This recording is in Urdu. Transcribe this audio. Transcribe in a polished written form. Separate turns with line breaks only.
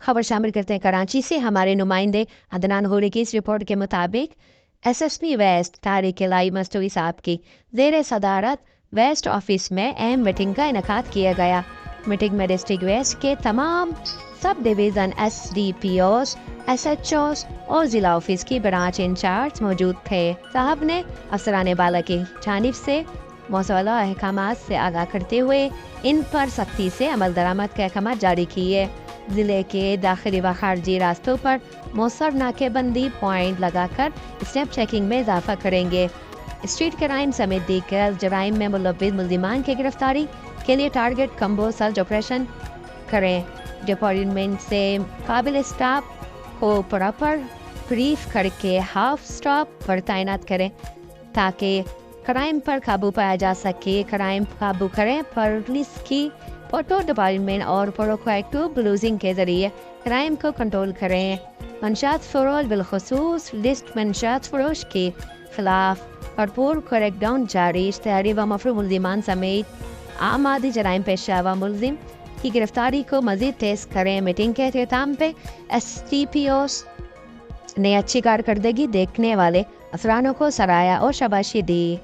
خبر شامل کرتے ہیں کراچی سے۔ ہمارے نمائندے عدنان غوری کی اس رپورٹ کے مطابق ایس پی ویسٹ طارق الہی مستوی صاحب کی زیر صدارت ویسٹ آفس میں اہم میٹنگ کا انعقاد کیا گیا۔ میٹنگ میں ڈسٹرکٹ ویسٹ کے تمام sub division S D P Os, S H Os اور ضلع آفس کی برانچ انچارج موجود تھے۔ صاحب نے افسران بالا کی جانب سے موصولہ احکامات سے آگاہ کرتے ہوئے ان پر سختی سے عمل درآمد کے احکامات جاری کیے۔ ضلع کے داخلی و خارجی راستوں پر مؤثر ناکے بندی پوائنٹ لگا کر اسنیپ چیکنگ میں اضافہ کریں گے۔ اسٹریٹ کرائم سمیت دیگر جرائم میں ملوث ملزمان کی گرفتاری کے لیے ٹارگٹ کمبو سرچ آپریشن کریں۔ ڈپارٹمنٹ سے قابل اسٹاف کو پراپر بریف کر کے ہاف اسٹاف پر تعینات کریں تاکہ کرائم پر قابو پایا جا سکے۔ کرائم قابو کریں پولیس کی فوٹو ڈپارٹمنٹ اور پرو ایکٹیو بلوزنگ کے ذریعے کرائم کو کنٹرول کریں۔ منشیات فروش بالخصوص لسٹ منشیات فروش کے خلاف بھرپور کریک ڈاؤن جاری۔ اشتہاری و مفروض ملزمان سمیت عام مادی جرائم پیشہ و ملزم کی گرفتاری کو مزید تیز کریں۔ میٹنگ کے اختتام پہ ایس ٹی پی اوز نے اچھی کارکردگی دیکھنے والے افسرانوں کو سراہا اور شاباشی دی۔